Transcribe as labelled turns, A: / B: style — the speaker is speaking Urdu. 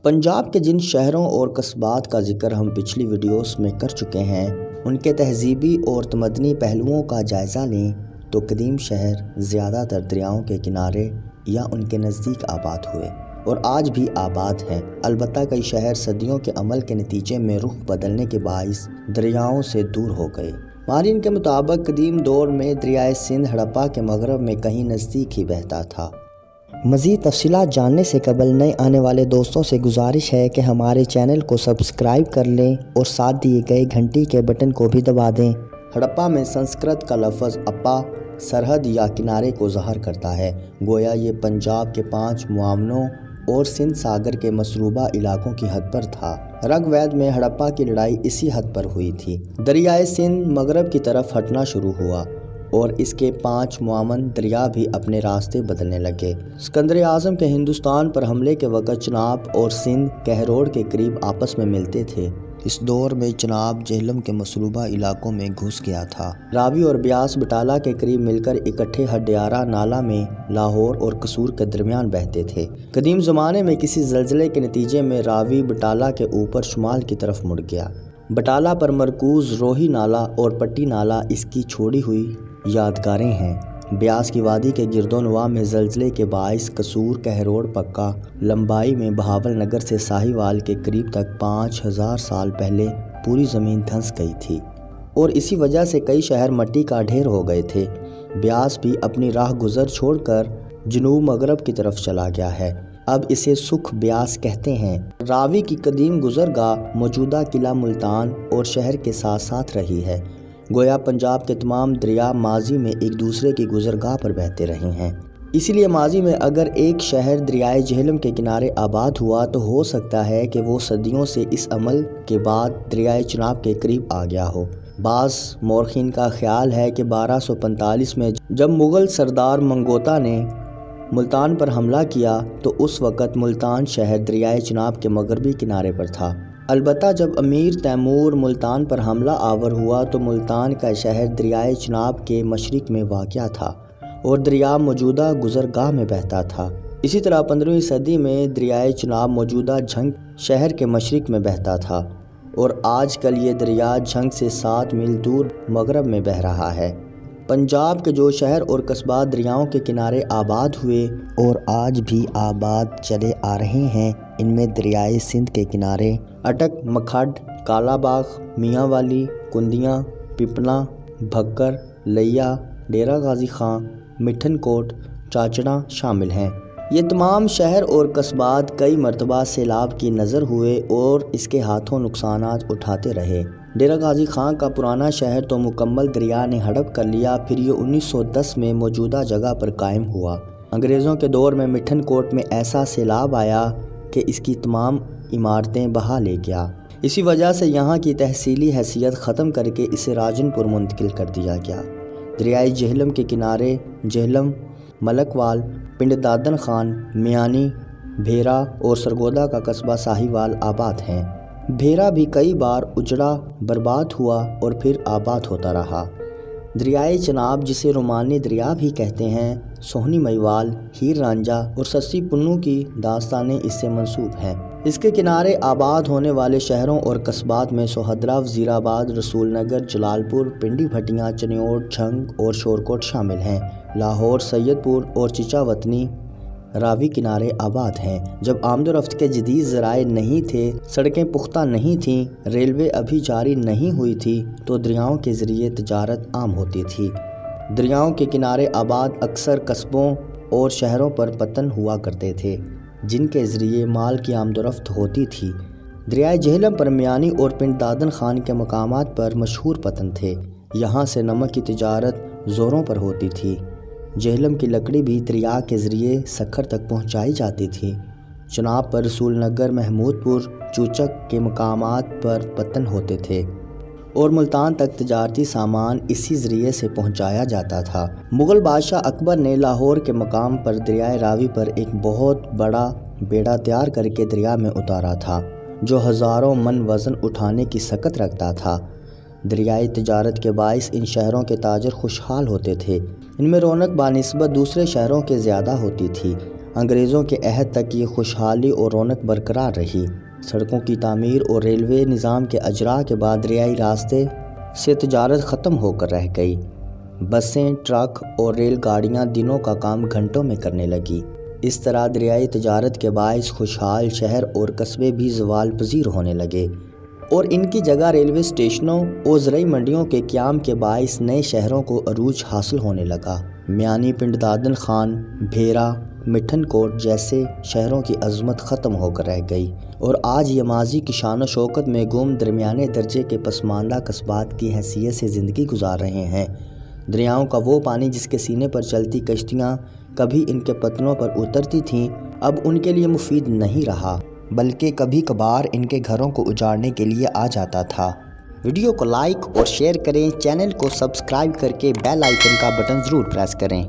A: پنجاب کے جن شہروں اور قصبات کا ذکر ہم پچھلی ویڈیوز میں کر چکے ہیں، ان کے تہذیبی اور تمدنی پہلوؤں کا جائزہ لیں تو قدیم شہر زیادہ تر دریاؤں کے کنارے یا ان کے نزدیک آباد ہوئے اور آج بھی آباد ہیں۔ البتہ کئی شہر صدیوں کے عمل کے نتیجے میں رخ بدلنے کے باعث دریاؤں سے دور ہو گئے۔ ماہرین کے مطابق قدیم دور میں دریائے سندھ ہڑپہ کے مغرب میں کہیں نزدیک ہی بہتا تھا۔ مزید تفصیلات جاننے سے قبل نئے آنے والے دوستوں سے گزارش ہے کہ ہمارے چینل کو سبسکرائب کر لیں اور ساتھ دیے گئے گھنٹی کے بٹن کو بھی دبا دیں۔ ہڑپہ میں سنسکرت کا لفظ اپا سرحد یا کنارے کو ظاہر کرتا ہے، گویا یہ پنجاب کے 5 معاونوں اور سندھ ساگر کے مصروبہ علاقوں کی حد پر تھا۔ رگ وید میں ہڑپہ کی لڑائی اسی حد پر ہوئی تھی۔ دریائے سندھ مغرب کی طرف ہٹنا شروع ہوا اور اس کے 5 معاون دریا بھی اپنے راستے بدلنے لگے۔ اسکندر اعظم کے ہندوستان پر حملے کے وقت چناب اور سندھ کہروڑ کے قریب آپس میں ملتے تھے۔ اس دور میں چناب جہلم کے مصروبہ علاقوں میں گھس گیا تھا۔ راوی اور بیاس بٹالہ کے قریب مل کر اکٹھے ہڈیارہ نالہ میں لاہور اور قصور کے درمیان بہتے تھے۔ قدیم زمانے میں کسی زلزلے کے نتیجے میں راوی بٹالہ کے اوپر شمال کی طرف مڑ گیا۔ بٹالہ پر مرکوز روہی نالہ اور پٹی نالہ اس کی چھوڑی ہوئی یادگاریں ہیں۔ بیاس کی وادی کے گرد و نواح میں زلزلے کے باعث قصور کہروڑ پکا لمبائی میں بہاول نگر سے ساہیوال کے قریب تک 5000 سال پہلے پوری زمین دھنس گئی تھی اور اسی وجہ سے کئی شہر مٹی کا ڈھیر ہو گئے تھے۔ بیاس بھی اپنی راہ گزر چھوڑ کر جنوب مغرب کی طرف چلا گیا ہے، اب اسے سکھ بیاس کہتے ہیں۔ راوی کی قدیم گزرگاہ موجودہ قلعہ ملتان اور شہر کے ساتھ ساتھ رہی ہے، گویا پنجاب کے تمام دریا ماضی میں ایک دوسرے کی گزرگاہ پر بہتے رہے ہیں۔ اسی لیے ماضی میں اگر ایک شہر دریائے جہلم کے کنارے آباد ہوا تو ہو سکتا ہے کہ وہ صدیوں سے اس عمل کے بعد دریائے چناب کے قریب آ گیا ہو۔ بعض مورخین کا خیال ہے کہ 1245 میں جب مغل سردار منگوتا نے ملتان پر حملہ کیا تو اس وقت ملتان شہر دریائے چناب کے مغربی کنارے پر تھا۔ البتہ جب امیر تیمور ملتان پر حملہ آور ہوا تو ملتان کا شہر دریائے چناب کے مشرق میں واقع تھا اور دریا موجودہ گزرگاہ میں بہتا تھا۔ اسی طرح 15ویں صدی میں دریائے چناب موجودہ جھنگ شہر کے مشرق میں بہتا تھا اور آج کل یہ دریا جھنگ سے 7 میل دور مغرب میں بہہ رہا ہے۔ پنجاب کے جو شہر اور قصبات دریاؤں کے کنارے آباد ہوئے اور آج بھی آباد چلے آ رہے ہیں، ان میں دریائے سندھ کے کنارے اٹک، مکھڈ، کالا باغ، میاں والی، کندیاں، پپنا، بھکر، لیا، ڈیرہ غازی خان، مٹھن کوٹ، چاچڑا شامل ہیں۔ یہ تمام شہر اور قصبات کئی مرتبہ سیلاب کی نظر ہوئے اور اس کے ہاتھوں نقصانات اٹھاتے رہے۔ ڈیرہ غازی خان کا پرانا شہر تو مکمل دریا نے ہڑپ کر لیا، پھر یہ 1910 میں موجودہ جگہ پر قائم ہوا۔ انگریزوں کے دور میں مٹھن کوٹ میں ایسا سیلاب آیا کہ اس کی تمام عمارتیں بہا لے گیا۔ اسی وجہ سے یہاں کی تحصیلی حیثیت ختم کر کے اسے راجن پور منتقل کر دیا گیا۔ دریائے جہلم کے کنارے جہلم، ملک وال، پنڈ دادن خان، میانی، بھیرا اور سرگودا کا قصبہ ساہیوال آباد ہیں۔ بھیرا بھی کئی بار اجڑا، برباد ہوا اور پھر آباد ہوتا رہا۔ دریائے چناب جسے رومانی دریا بھی کہتے ہیں، سوہنی میوال، ہیر رانجھا اور سسی پنو کی داستانیں اس سے منسوب ہیں۔ اس کے کنارے آباد ہونے والے شہروں اور قصبات میں سوہدرا، وزیر آباد، رسول نگر، جلال پور، پنڈی بھٹیاں، چنیوٹ، جھنگ اور شورکوٹ شامل ہیں۔ لاہور، سید پور اور چچا وطنی راوی کنارے آباد ہیں۔ جب آمد و رفت کے جدید ذرائع نہیں تھے، سڑکیں پختہ نہیں تھیں، ریلوے ابھی جاری نہیں ہوئی تھی تو دریاؤں کے ذریعے تجارت عام ہوتی تھی۔ دریاؤں کے کنارے آباد اکثر قصبوں اور شہروں پر پتن ہوا کرتے تھے جن کے ذریعے مال کی آمد و رفت ہوتی تھی۔ دریائے جہلم پر میانی اور پنڈ دادن خان کے مقامات پر مشہور پتن تھے، یہاں سے نمک کی تجارت زوروں پر ہوتی تھی۔ جہلم کی لکڑی بھی دریا کے ذریعے سکھر تک پہنچائی جاتی تھی۔ چناب پر رسول نگر، محمود پور، چوچک کے مقامات پر پتن ہوتے تھے اور ملتان تک تجارتی سامان اسی ذریعے سے پہنچایا جاتا تھا۔ مغل بادشاہ اکبر نے لاہور کے مقام پر دریائے راوی پر ایک بہت بڑا بیڑا تیار کر کے دریا میں اتارا تھا جو ہزاروں من وزن اٹھانے کی سکت رکھتا تھا۔ دریائی تجارت کے باعث ان شہروں کے تاجر خوشحال ہوتے تھے، ان میں رونق بانسبت دوسرے شہروں کے زیادہ ہوتی تھی۔ انگریزوں کے عہد تک یہ خوشحالی اور رونق برقرار رہی۔ سڑکوں کی تعمیر اور ریلوے نظام کے اجراء کے بعد دریائی راستے سے تجارت ختم ہو کر رہ گئی۔ بسیں، ٹرک اور ریل گاڑیاں دنوں کا کام گھنٹوں میں کرنے لگی۔ اس طرح دریائی تجارت کے باعث خوشحال شہر اور قصبے بھی زوال پذیر ہونے لگے اور ان کی جگہ ریلوے اسٹیشنوں اور زرعی منڈیوں کے قیام کے باعث نئے شہروں کو عروج حاصل ہونے لگا۔ میانی پنڈ دادن خان، بھیرا، مٹھن کوٹ جیسے شہروں کی عظمت ختم ہو کر رہ گئی اور آج یہ ماضی کی شان و شوکت میں گم درمیانے درجے کے پسماندہ قصبات کی حیثیت سے زندگی گزار رہے ہیں۔ دریاؤں کا وہ پانی جس کے سینے پر چلتی کشتیاں کبھی ان کے پتنوں پر اترتی تھیں، اب ان کے لیے مفید نہیں رہا، بلکہ کبھی کبھار ان کے گھروں کو اجاڑنے کے لیے آ جاتا تھا۔ ویڈیو کو لائک اور شیئر کریں، چینل کو سبسکرائب کر کے بیل آئیکن کا بٹن ضرور پریس کریں۔